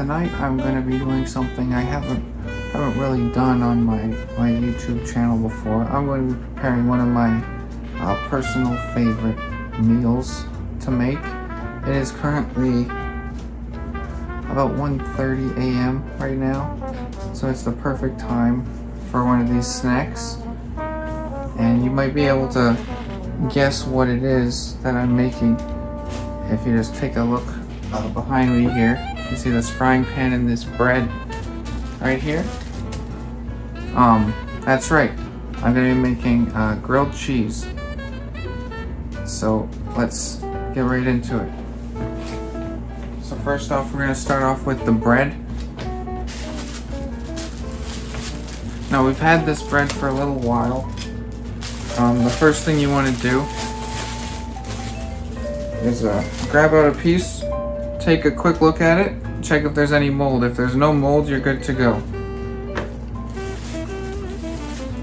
tonight I'm going to be doing something I haven't really done on my YouTube channel before. I'm going to be preparing one of my personal favorite meals to make. It is currently about 1:30 a.m. right now, so it's the perfect time for one of these snacks. And you might be able to guess what it is that I'm making if you just take a look behind me here. You see this frying pan and this bread right here? That's right. I'm gonna be making grilled cheese. So let's get right into it. So first off, we're gonna start off with the bread. Now we've had this bread for a little while. The first thing you want to do is grab out a piece, take a quick look at it, check if there's any mold. If there's no mold, you're good to go.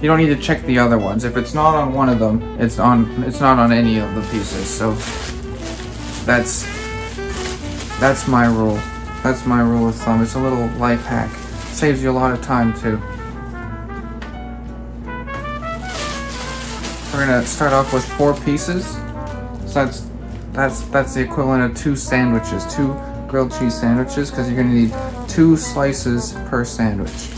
You don't need to check the other ones. If it's not on one of them, it's not on any of the pieces. So that's my rule. That's my rule of thumb. It's a little life hack. Saves you a lot of time too. We're gonna start off with 4 pieces. So that's the equivalent of 2 sandwiches, 2 grilled cheese sandwiches, because you're gonna need 2 slices per sandwich.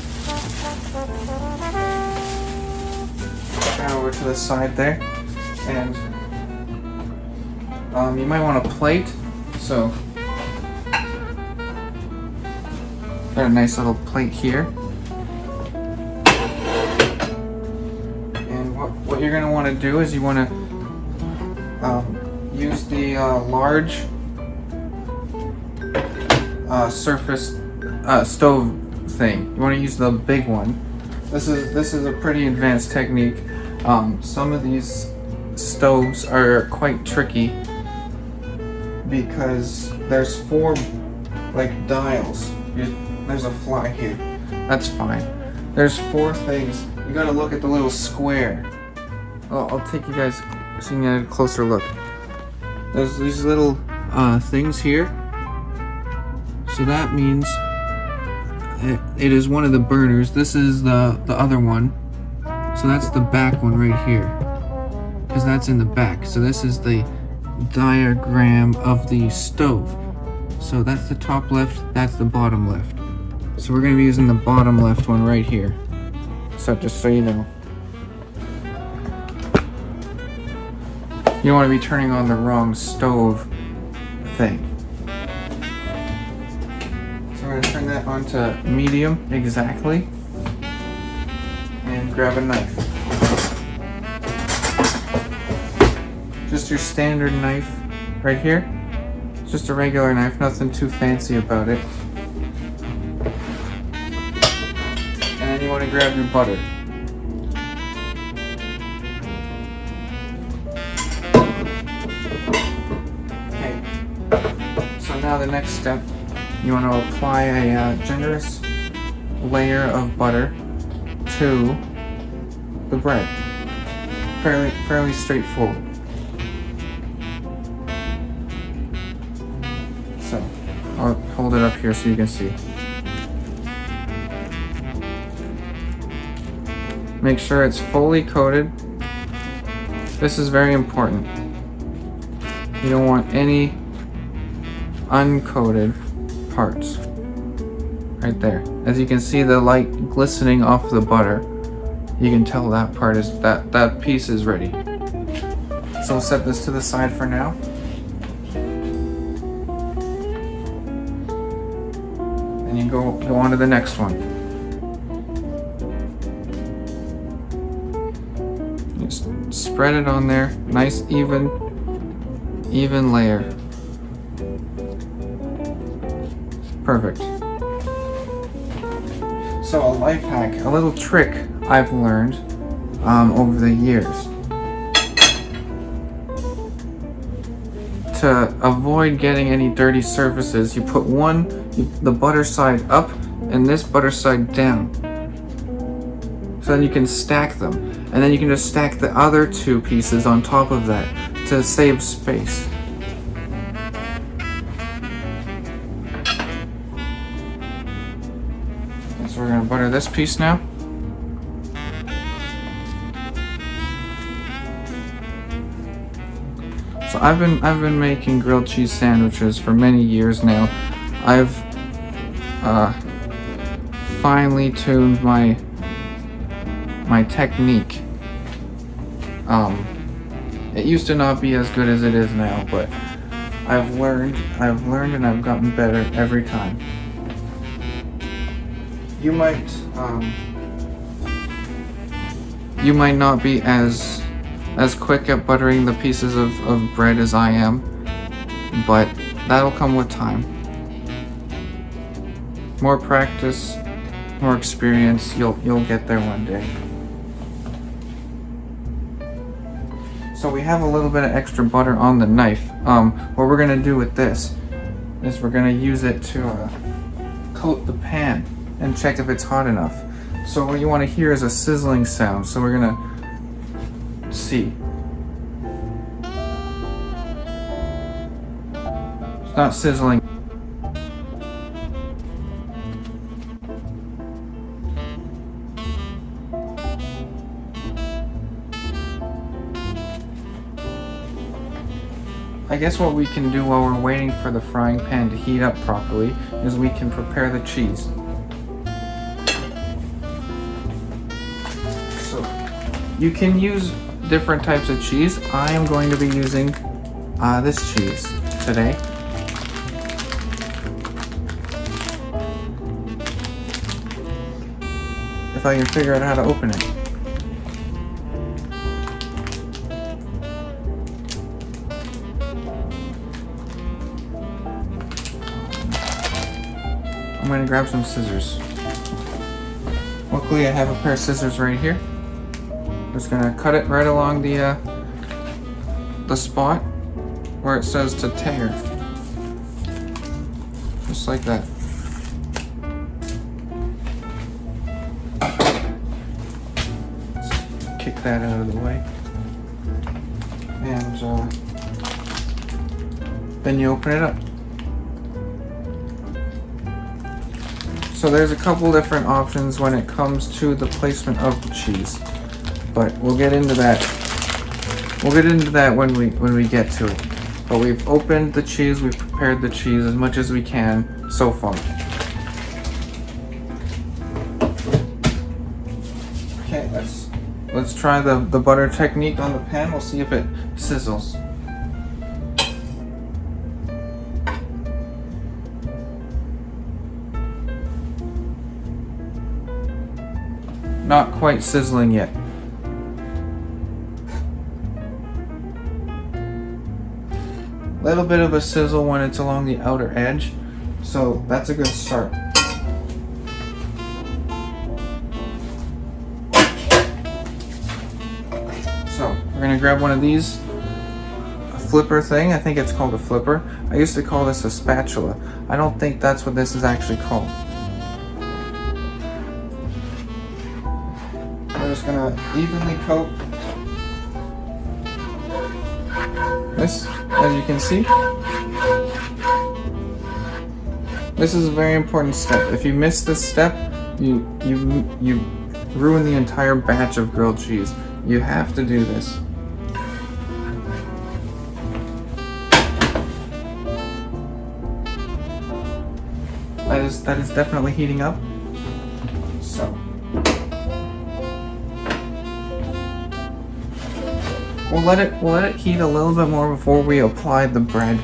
Now over to the side there, and you might want a plate. So got a nice little plate here. What you're going to want to do is you want to use the large surface stove thing. You want to use the big one. This is a pretty advanced technique. Some of these stoves are quite tricky because there's 4 like dials. There's a fly here. That's fine. There's 4 things. You got to look at the little square. I'll take you guys so you can get a closer look. There's these little things here. So that means it is one of the burners. This is the other one. So that's the back one right here, because that's in the back. So this is the diagram of the stove. So that's the top left, that's the bottom left. So we're going to be using the bottom left one right here. So just so you know. You don't want to be turning on the wrong stove thing. So we're going to turn that on to medium exactly. And grab a knife. Just your standard knife right here. It's just a regular knife, nothing too fancy about it. And then you want to grab your butter. Now the next step, you want to apply a generous layer of butter to the bread. Fairly straightforward. So I'll hold it up here so you can see. Make sure it's fully coated. This is very important. You don't want any uncoated parts right there. As you can see the light glistening off the butter, you can tell that part is that piece is ready. So we'll set this to the side for now. And you go on to the next one. Just spread it on there, nice even layer. Perfect. So a life hack, a little trick I've learned over the years to avoid getting any dirty surfaces. You put the butter side up and this butter side down, so then you can stack them, and then you can just stack the other 2 pieces on top of that to save space. So we're gonna butter this piece now. So I've been making grilled cheese sandwiches for many years now. I've finely tuned my technique. It used to not be as good as it is now, but I've learned and I've gotten better every time. You might not be as quick at buttering the pieces of bread as I am, but that'll come with time. More practice, more experience, you'll get there one day. So we have a little bit of extra butter on the knife. What we're gonna do with this is we're gonna use it to coat the pan and check if it's hot enough. So what you want to hear is a sizzling sound. So we're gonna see. It's not sizzling. I guess what we can do while we're waiting for the frying pan to heat up properly is we can prepare the cheese. So you can use different types of cheese. I am going to be using this cheese today. If I can figure out how to open it. I'm going to grab some scissors. Luckily I have a pair of scissors right here. Just going to cut it right along the spot where it says to tear. Just like that. Let's kick that out of the way. And then you open it up. So there's a couple different options when it comes to the placement of the cheese, but we'll get into that. We'll get into that when we get to it. But we've opened the cheese, we've prepared the cheese as much as we can so far. Okay, let's try the butter technique on the pan. We'll see if it sizzles. Not quite sizzling yet. Little bit of a sizzle when it's along the outer edge, so that's a good start. So we're gonna grab one of these, a flipper thing. I think it's called a flipper. I used to call this a spatula. I don't think that's what this is actually called. We're just gonna evenly coat this, as you can see. This is a very important step. If you miss this step, you ruin the entire batch of grilled cheese. You have to do this. That is definitely heating up. So we'll let it heat a little bit more before we apply the bread.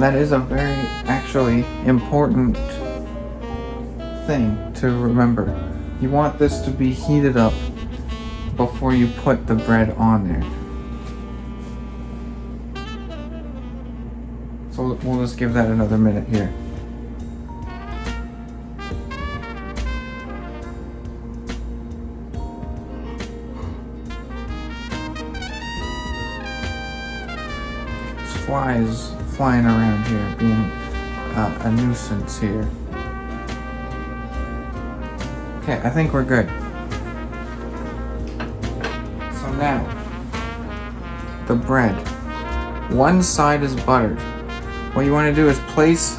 That is a very actually important thing to remember. You want this to be heated up before you put the bread on there. So we'll just give that another minute here. Flies flying around here, being a nuisance here. Okay, I think we're good. So now, the bread. One side is buttered. What you want to do is place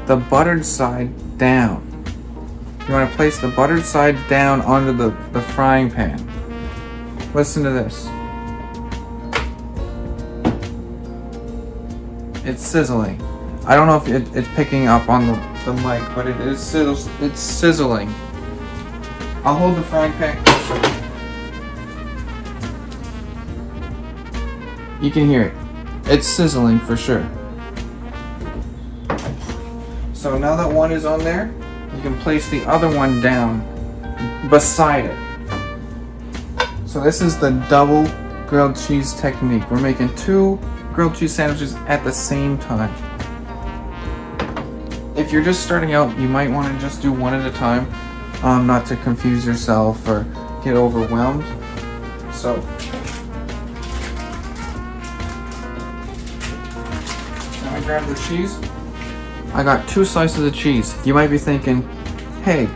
the buttered side down. You want to place the buttered side down onto the frying pan. Listen to this. It's sizzling. I don't know if it's picking up on the mic, but it's sizzling. I'll hold the frying pan closer. You can hear it. It's sizzling for sure. So now that one is on there, you can place the other one down beside it. So this is the double grilled cheese technique. We're making 2 grilled cheese sandwiches at the same time. If you're just starting out, you might want to just do one at a time, not to confuse yourself or get overwhelmed. So now I grab the cheese. I got 2 slices of cheese. You might be thinking, hey,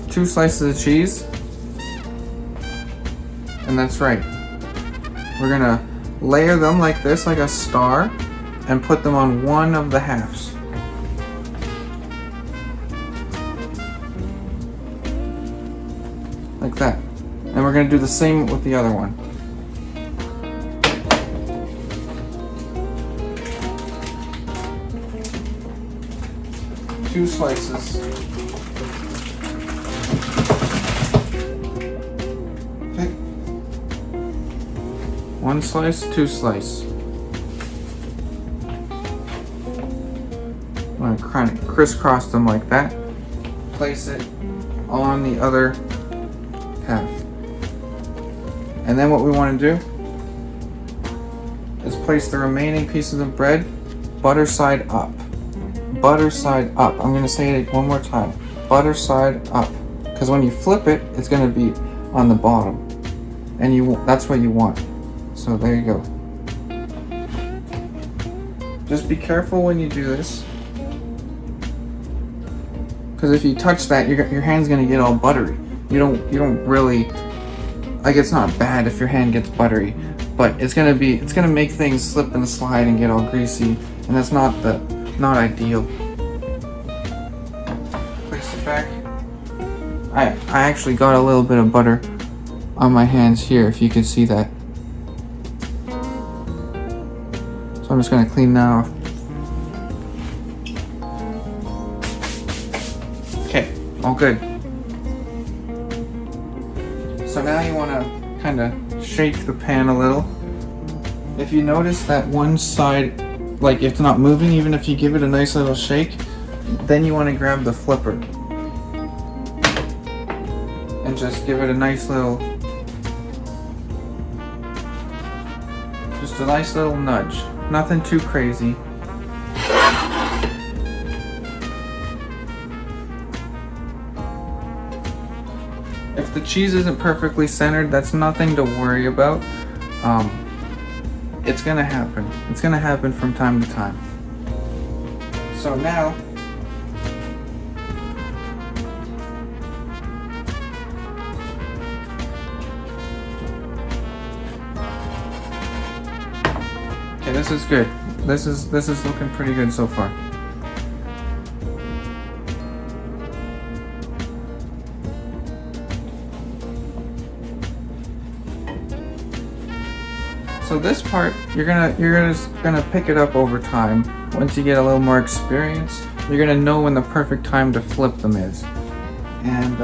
2 slices of cheese? And that's right. We're gonna layer them like this, like a star, and put them on one of the halves. Like that. And we're gonna do the same with the other one. Two slices. Okay. 1 slice, 2 slice. I'm gonna kind of crisscross them like that. Place it on the other half. And then what we want to do is place the remaining pieces of bread butter side up. Butter side up. I'm going to say it one more time. Butter side up. Because when you flip it, it's going to be on the bottom. And that's what you want. So there you go. Just be careful when you do this. Because if you touch that, your hand's going to get all buttery. You don't really, like, it's not bad if your hand gets buttery, but it's gonna make things slip and slide and get all greasy, and that's not ideal. Place it back. I actually got a little bit of butter on my hands here, if you can see that. So I'm just gonna clean that off. Okay, all good. So now you want to kind of shake the pan a little. If you notice that one side, like, it's not moving, even if you give it a nice little shake, then you want to grab the flipper and just give it a nice little, just a nice little nudge. Nothing too crazy. If the cheese isn't perfectly centered, that's nothing to worry about. It's gonna happen. It's gonna happen from time to time. So now, okay, this is good. This is looking pretty good so far. So this part, you're just gonna pick it up over time. Once you get a little more experience, you're gonna know when the perfect time to flip them is, and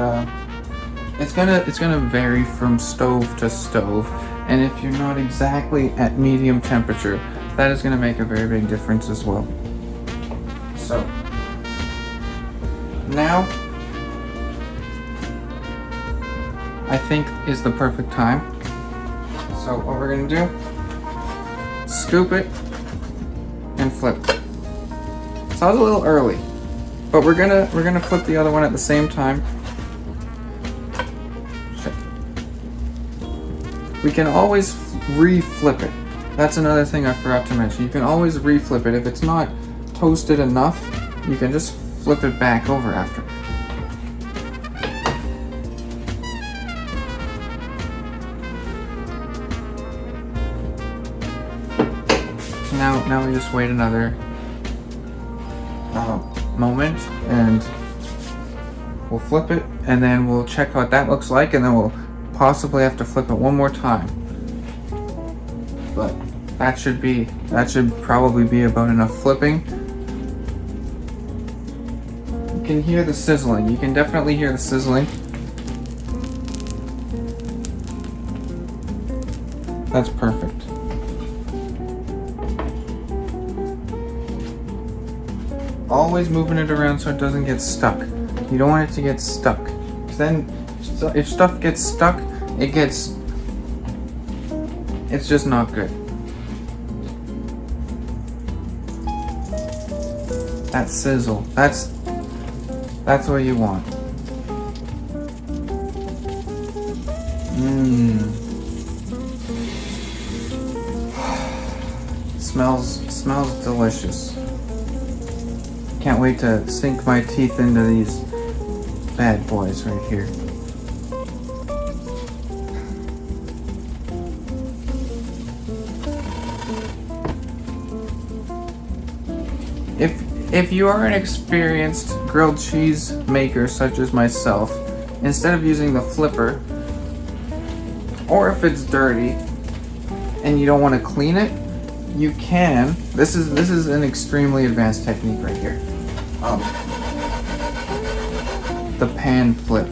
it's gonna vary from stove to stove. And if you're not exactly at medium temperature, that is gonna make a very big difference as well. So now, I think is the perfect time. So what we're gonna do, scoop it and flip. So I was a little early, but we're gonna flip the other one at the same time. We can always re-flip it. That's another thing I forgot to mention. You can always re-flip it. If it's not toasted enough, you can just flip it back over after. Now we just wait another moment, and We'll flip it, and then we'll check what that looks like, and then we'll possibly have to flip it one more time. But that should probably be about enough flipping. You can hear the sizzling. You can definitely hear the sizzling. That's perfect. Always moving it around so it doesn't get stuck. You don't want it to get stuck. 'Cause then if stuff gets stuck, it's just not good. That sizzle, that's what you want. Smells delicious. Can't wait to sink my teeth into these bad boys right here. If you are an experienced grilled cheese maker such as myself, instead of using the flipper, or if it's dirty and you don't want to clean it, you can. This is an extremely advanced technique right here. The pan flip.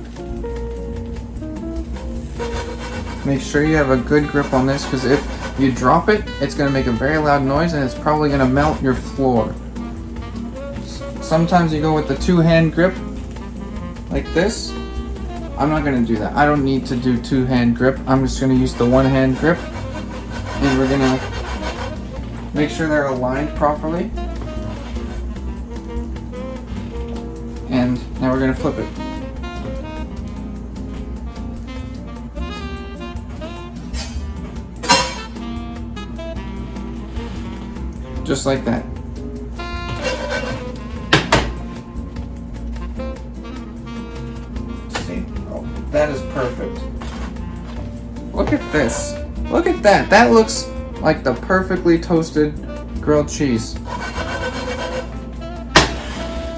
Make sure you have a good grip on this, because if you drop it, it's going to make a very loud noise and it's probably going to melt your floor. Sometimes you go with the two-hand grip like this. I'm not going to do that. I don't need to do two-hand grip. I'm just going to use the one-hand grip, and we're going to make sure they're aligned properly. And now we're going to flip it. Just like that. See? Oh, that is perfect. Look at this. Look at that. That looks like the perfectly toasted grilled cheese.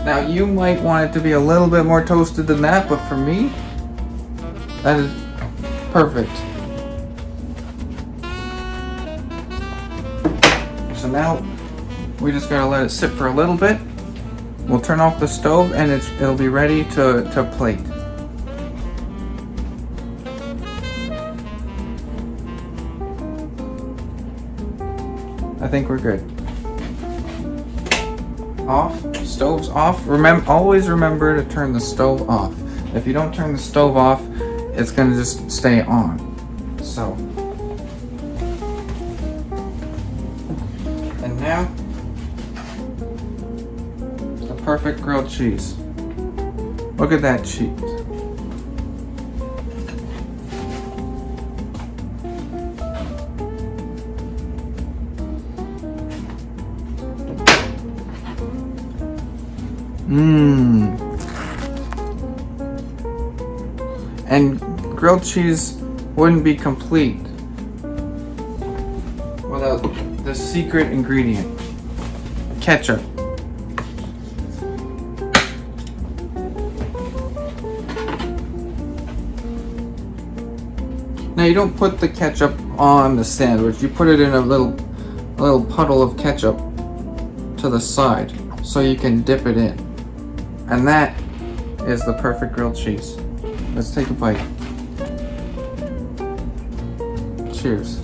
Now you might want it to be a little bit more toasted than that, but for me, that is perfect. So now we just gotta let it sit for a little bit. We'll turn off the stove and it'll be ready to plate. I think we're good. Off, stove's off. Always remember to turn the stove off. If you don't turn the stove off, it's gonna just stay on. So, and now, the perfect grilled cheese. Look at that cheese. And grilled cheese wouldn't be complete without the secret ingredient, ketchup. Now you don't put the ketchup on the sandwich, you put it in a little puddle of ketchup to the side so you can dip it in. And that is the perfect grilled cheese. Let's take a bite. Cheers.